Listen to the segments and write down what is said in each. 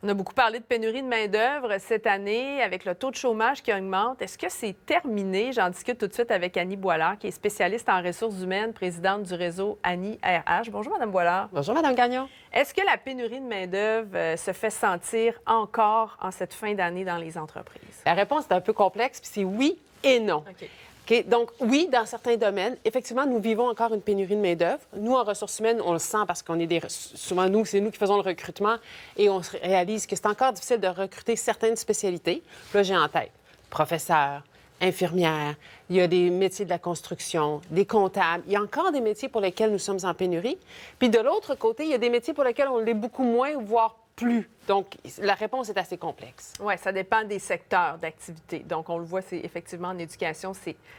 On a beaucoup parlé de pénurie de main-d'œuvre cette année avec le taux de chômage qui augmente. Est-ce que c'est terminé? J'en discute tout de suite avec Annie Boilard, qui est spécialiste en ressources humaines, présidente du réseau Annie RH. Bonjour, Mme Boilard. Bonjour, Mme Gagnon. Est-ce que la pénurie de main-d'œuvre se fait sentir encore en cette fin d'année dans les entreprises? La réponse est un peu complexe, puis c'est oui et non. OK. OK? Donc, oui, dans certains domaines, effectivement, nous vivons encore une pénurie de main-d'œuvre. Nous, en ressources humaines, on le sent parce qu'on est souvent, nous, c'est nous qui faisons le recrutement et on réalise que c'est encore difficile de recruter certaines spécialités. Là, j'ai en tête professeur, infirmière, il y a des métiers de la construction, des comptables. Il y a encore des métiers pour lesquels nous sommes en pénurie. Puis de l'autre côté, il y a des métiers pour lesquels on l'est beaucoup moins, voire plus. Donc, la réponse est assez complexe. Oui, ça dépend des secteurs d'activité. Donc, on le voit, c'est effectivement en éducation,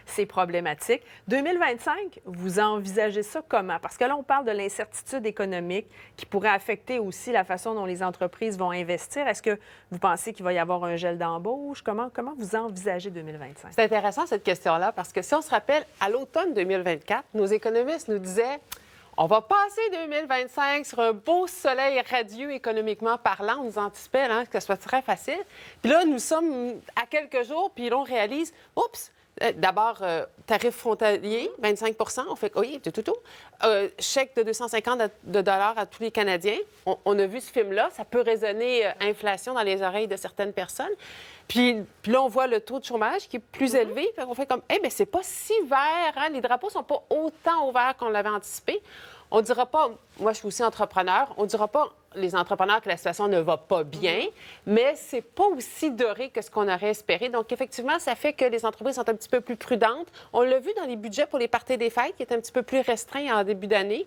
c'est problématique. 2025, vous envisagez ça comment? Parce que là, on parle de l'incertitude économique qui pourrait affecter aussi la façon dont les entreprises vont investir. Est-ce que vous pensez qu'il va y avoir un gel d'embauche? Comment vous envisagez 2025? C'est intéressant, cette question-là, parce que si on se rappelle, à l'automne 2024, nos économistes nous disaient on va passer 2025 sur un beau soleil radieux économiquement parlant. On nous anticipait que ce soit très facile. Puis là, nous sommes à quelques jours, puis là, on réalise, oups, d'abord, tarif frontalier, 25 on fait oui, tout. Chèque de 250 $ à tous les Canadiens. On a vu ce film-là. Ça peut résonner inflation dans les oreilles de certaines personnes. Puis là, on voit le taux de chômage qui est plus élevé. Puis on fait comme, bien, c'est pas si vert. Hein? Les drapeaux sont pas autant ouverts qu'on l'avait anticipé. On dira pas, moi, je suis aussi entrepreneur, on dira pas, les entrepreneurs, que la situation ne va pas bien, mais c'est pas aussi doré que ce qu'on aurait espéré. Donc, effectivement, ça fait que les entreprises sont un petit peu plus prudentes. On l'a vu dans les budgets pour les parties des fêtes, qui étaient un petit peu plus restreints en début d'année,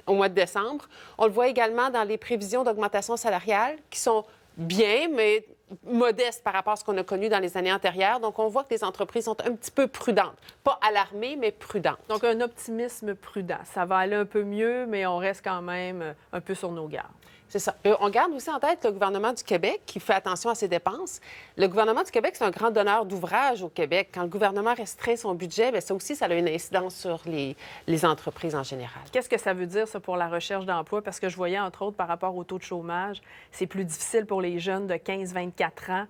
au mois de décembre. On le voit également dans les prévisions d'augmentation salariale, qui sont bien, mais modeste par rapport à ce qu'on a connu dans les années antérieures. Donc, on voit que les entreprises sont un petit peu prudentes. Pas alarmées, mais prudentes. Donc, un optimisme prudent. Ça va aller un peu mieux, mais on reste quand même un peu sur nos gardes. C'est ça. On garde aussi en tête le gouvernement du Québec qui fait attention à ses dépenses. Le gouvernement du Québec, c'est un grand donneur d'ouvrages au Québec. Quand le gouvernement restreint son budget, bien, ça aussi, ça a une incidence sur les entreprises en général. Qu'est-ce que ça veut dire, ça, pour la recherche d'emploi? Parce que je voyais, entre autres, par rapport au taux de chômage, c'est plus difficile pour les jeunes de 15-24 ans.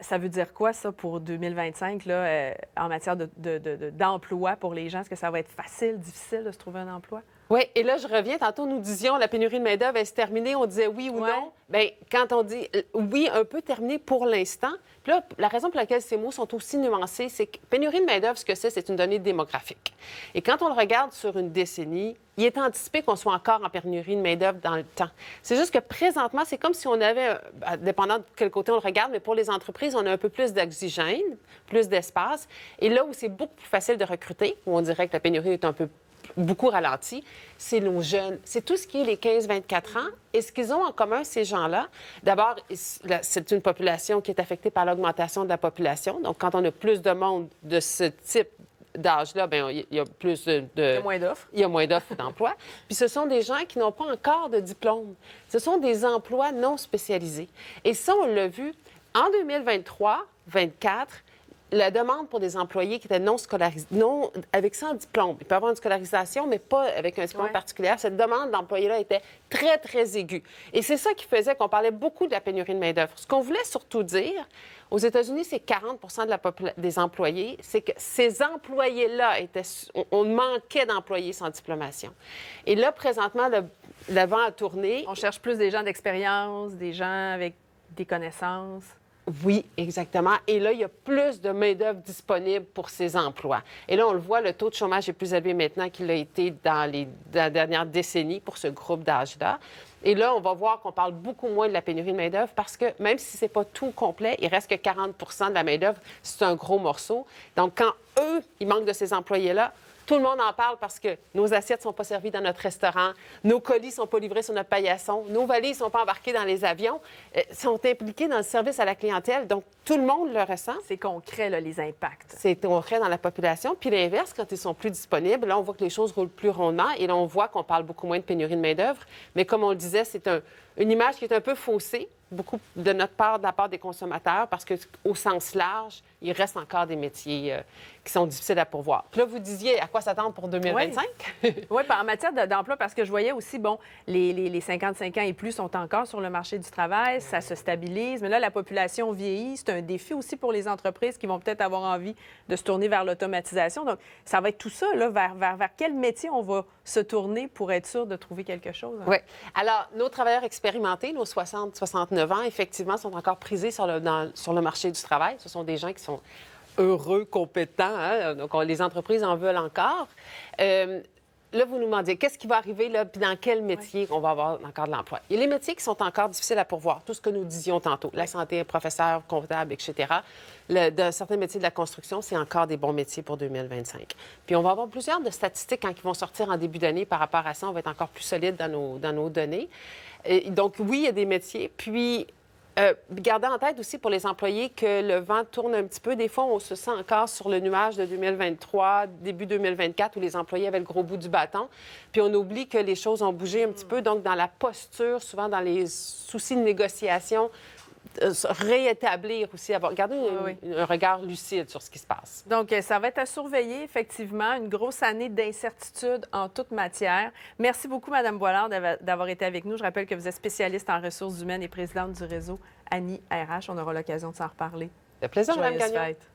Ça veut dire quoi, ça, pour 2025, là, en matière d'emploi pour les gens? Est-ce que ça va être facile, difficile de se trouver un emploi? Oui, et là, je reviens. Tantôt, nous disions la pénurie de main-d'œuvre est terminée. On disait oui ou non. Bien, quand on dit oui, un peu terminé pour l'instant, puis là, la raison pour laquelle ces mots sont aussi nuancés, c'est que pénurie de main-d'œuvre, ce que c'est une donnée démographique. Et quand on le regarde sur une décennie, il est anticipé qu'on soit encore en pénurie de main-d'œuvre dans le temps. C'est juste que présentement, c'est comme si on avait, dépendant de quel côté on le regarde, mais pour les entreprises, on a un peu plus d'oxygène, plus d'espace. Et là où c'est beaucoup plus facile de recruter, où on dirait que la pénurie est beaucoup ralenti, c'est nos jeunes. C'est tout ce qui est les 15-24 ans. Et ce qu'ils ont en commun, ces gens-là, d'abord, c'est une population qui est affectée par l'augmentation de la population. Donc, quand on a plus de monde de ce type d'âge-là, bien, il y a plus de... Il y a moins d'offres. Il y a moins d'offres d'emploi. Puis ce sont des gens qui n'ont pas encore de diplôme. Ce sont des emplois non spécialisés. Et ça, on l'a vu en 2023-2024, la demande pour des employés qui étaient non scolarisés, avec sans diplôme. Ils peuvent avoir une scolarisation, mais pas avec un diplôme particulier. Cette demande d'employés-là était très, très aiguë. Et c'est ça qui faisait qu'on parlait beaucoup de la pénurie de main-d'œuvre. Ce qu'on voulait surtout dire, aux États-Unis, c'est 40 des employés, c'est que ces employés-là on manquait d'employés sans diplomation. Et là, présentement, le vent a tourné. On cherche plus des gens d'expérience, des gens avec des connaissances. Oui, exactement. Et là, il y a plus de main-d'œuvre disponible pour ces emplois. Et là, on le voit, le taux de chômage est plus élevé maintenant qu'il l'a été dans la dernière décennie pour ce groupe d'âge-là. Et là, on va voir qu'on parle beaucoup moins de la pénurie de main-d'œuvre parce que même si ce n'est pas tout complet, il reste que 40 de la main-d'œuvre. C'est un gros morceau. Donc, quand eux, ils manquent de ces employés-là, tout le monde en parle parce que nos assiettes ne sont pas servies dans notre restaurant, nos colis ne sont pas livrés sur notre paillasson, nos valises ne sont pas embarquées dans les avions, sont impliqués dans le service à la clientèle. Donc, tout le monde le ressent. C'est concret, là, les impacts. C'est concret dans la population. Puis l'inverse, quand ils sont plus disponibles, là, on voit que les choses roulent plus rondement et là, on voit qu'on parle beaucoup moins de pénurie de main-d'œuvre. Mais comme on le disait, c'est une image qui est un peu faussée beaucoup de notre part, de la part des consommateurs, parce qu'au sens large, il reste encore des métiers qui sont difficiles à pourvoir. Puis là, vous disiez à quoi s'attendre pour 2025? Oui, en matière d'emploi, parce que je voyais aussi, bon, les 55 ans et plus sont encore sur le marché du travail, ça se stabilise, mais là, la population vieillit. C'est un défi aussi pour les entreprises qui vont peut-être avoir envie de se tourner vers l'automatisation. Donc, ça va être tout ça, là, vers quel métier on va se tourner pour être sûr de trouver quelque chose. Hein? Oui. Alors, nos travailleurs expérimentés, nos 60-69 ans, effectivement, sont encore prisés sur le marché du travail. Ce sont des gens qui sont heureux, compétents. Hein? Donc, les entreprises en veulent encore. Là, vous nous demandiez, qu'est-ce qui va arriver, là, puis dans quel métier on va avoir encore de l'emploi? Il y a les métiers qui sont encore difficiles à pourvoir, tout ce que nous disions tantôt, la santé, professeur, comptable, etc. Dans certains métiers de la construction, c'est encore des bons métiers pour 2025. Puis on va avoir plusieurs de statistiques quand ils vont sortir en début d'année par rapport à ça. On va être encore plus solide dans nos données. Et donc, oui, il y a des métiers. Puis, gardez en tête aussi pour les employés que le vent tourne un petit peu. Des fois, on se sent encore sur le nuage de 2023, début 2024, où les employés avaient le gros bout du bâton. Puis on oublie que les choses ont bougé un petit peu. Donc, dans la posture, souvent dans les soucis de négociation, réétablir aussi, garder un regard lucide sur ce qui se passe. Donc, ça va être à surveiller, effectivement, une grosse année d'incertitude en toute matière. Merci beaucoup, Mme Boilard, d'avoir été avec nous. Je rappelle que vous êtes spécialiste en ressources humaines et présidente du réseau Annie RH. On aura l'occasion de s'en reparler. Le plaisir, Mme Gagnon. Fêtes.